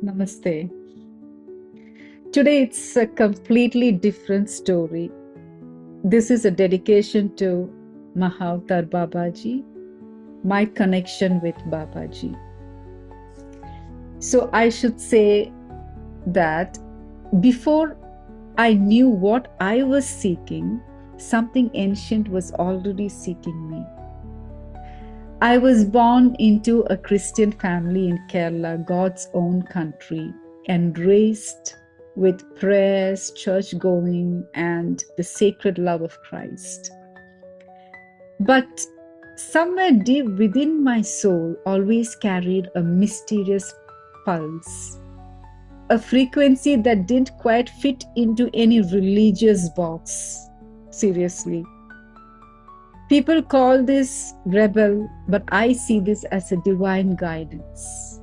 Namaste. Today it's a completely different story. This is a dedication to Mahavatar Babaji, my connection with Babaji. So I should say that before I knew what I was seeking, something ancient was already seeking me. I was born into a Christian family in Kerala, God's own country, and raised with prayers, church going, and the sacred love of Christ. But somewhere deep within my soul always carried a mysterious pulse, a frequency that didn't quite fit into any religious box. Seriously. People call this rebel, but I see this as a divine guidance.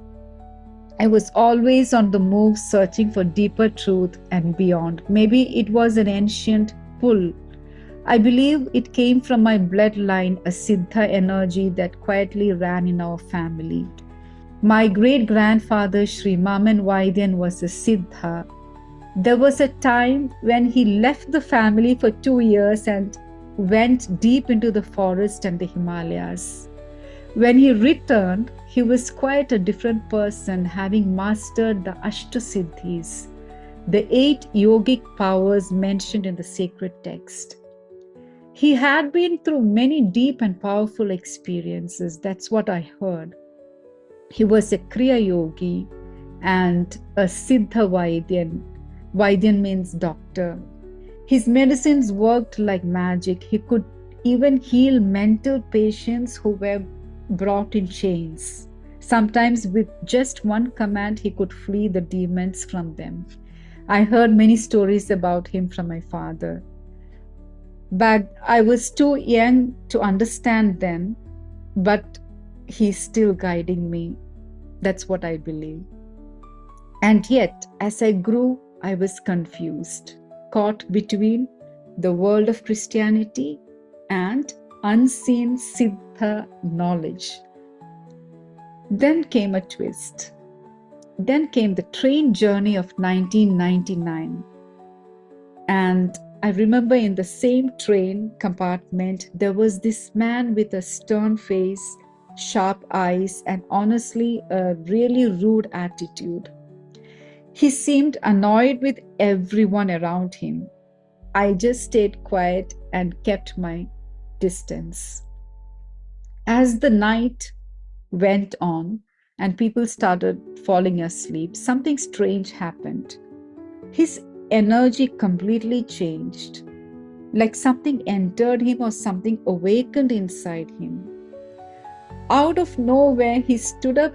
I was always on the move, searching for deeper truth and beyond. Maybe it was an ancient pull. I believe it came from my bloodline, a Siddha energy that quietly ran in our family. My great-grandfather, Sri Maman Vaidyan, was a Siddha. There was a time when he left the family for 2 years and went deep into the forest and the Himalayas. When he returned, he was quite a different person, having mastered the Ashtasiddhis, the 8 yogic powers mentioned in the sacred text. He had been through many deep and powerful experiences. That's what I heard. He was a Kriya Yogi and a Siddha Vaidyan. Vaidyan means doctor. His medicines worked like magic. He could even heal mental patients who were brought in chains. Sometimes with just one command, he could flee the demons from them. I heard many stories about him from my father. But I was too young to understand then, but he's still guiding me. That's what I believe. And yet, as I grew, I was confused, caught between the world of Christianity and unseen Siddha knowledge. Then came a twist. Then came the train journey of 1999. And I remember in the same train compartment, there was this man with a stern face, sharp eyes, and honestly, a really rude attitude. He seemed annoyed with everyone around him. I just stayed quiet and kept my distance. As the night went on and people started falling asleep, something strange happened. His energy completely changed, like something entered him or something awakened inside him. Out of nowhere, he stood up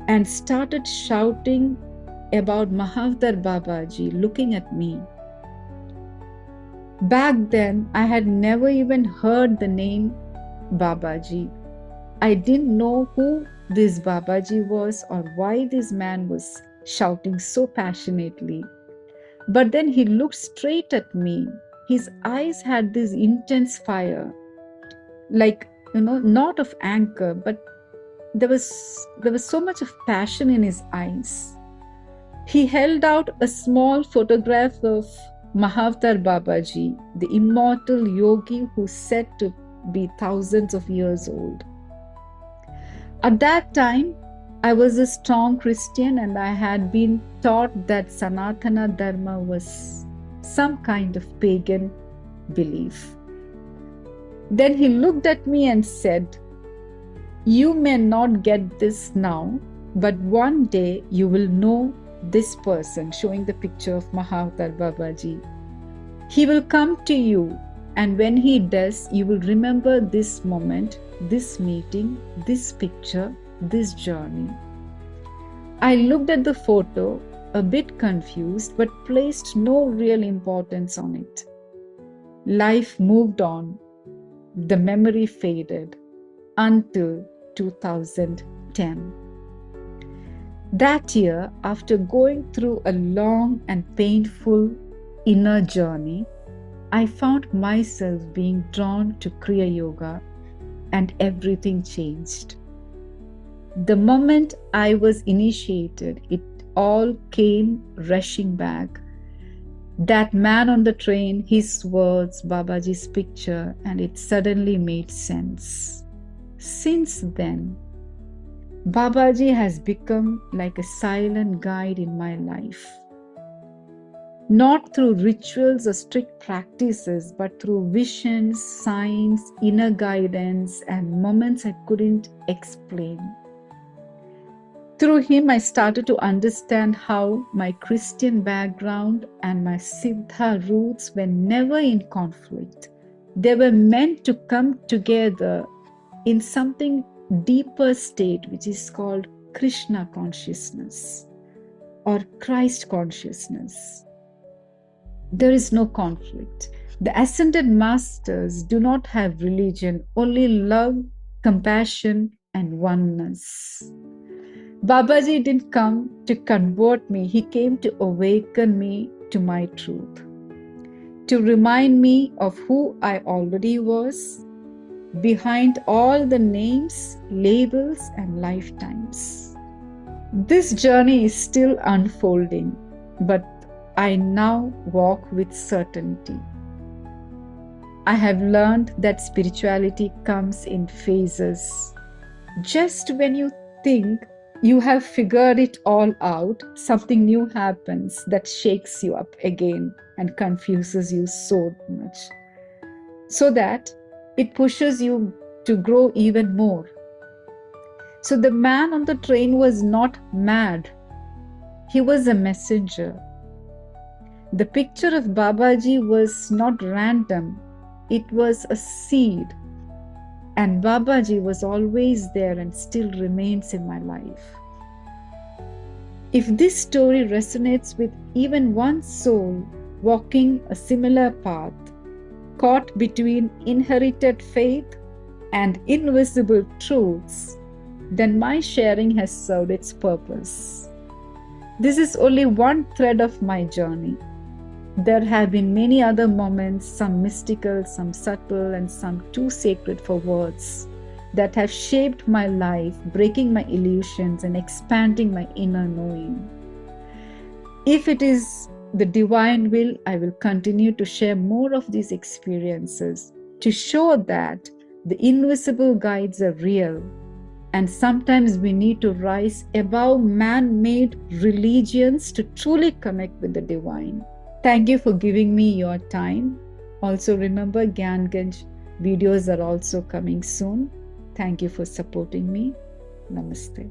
and started shouting about Mahavatar Babaji, looking at me. Back then, I had never even heard the name Babaji. I didn't know who this Babaji was or why this man was shouting so passionately. But then he looked straight at me. His eyes had this intense fire, like, not of anger, but there was so much of passion in his eyes. He held out a small photograph of Mahavatar Babaji, the immortal yogi who's said to be thousands of years old. At that time, I was a strong Christian and I had been taught that Sanatana Dharma was some kind of pagan belief. Then he looked at me and said, "You may not get this now, but one day you will know this person," showing the picture of Mahavatar Babaji. "He will come to you, and when he does, you will remember this moment, this meeting, this picture, this journey." I looked at the photo, a bit confused, but placed no real importance on it. Life moved on. The memory faded until 2010. That year, after going through a long and painful inner journey, I found myself being drawn to Kriya Yoga, and everything changed. The moment I was initiated, it all came rushing back. That man on the train, his words, Babaji's picture, and it suddenly made sense. Since then, Babaji has become like a silent guide in my life. Not through rituals or strict practices, but through visions, signs, inner guidance, and moments I couldn't explain. Through him, I started to understand how my Christian background and my Siddha roots were never in conflict. They were meant to come together in something deeper state, which is called Krishna consciousness or Christ consciousness. There is no conflict. The ascended masters do not have religion, only love, compassion, and oneness. Babaji didn't come to convert me, he came to awaken me to my truth, to remind me of who I already was, behind all the names, labels, and lifetimes. This journey is still unfolding, but I now walk with certainty. I have learned that spirituality comes in phases. Just when you think you have figured it all out, something new happens that shakes you up again and confuses you so much, so that it pushes you to grow even more. So the man on the train was not mad. He was a messenger. The picture of Babaji was not random. It was a seed. And Babaji was always there and still remains in my life. If this story resonates with even one soul walking a similar path, caught between inherited faith and invisible truths, then my sharing has served its purpose. This is only one thread of my journey. There have been many other moments, some mystical, some subtle, and some too sacred for words, that have shaped my life, breaking my illusions and expanding my inner knowing. If it is the divine will, I will continue to share more of these experiences to show that the invisible guides are real, and sometimes we need to rise above man-made religions to truly connect with the divine. Thank you for giving me your time. Also remember, Gyanganj videos are also coming soon. Thank you for supporting me. Namaste.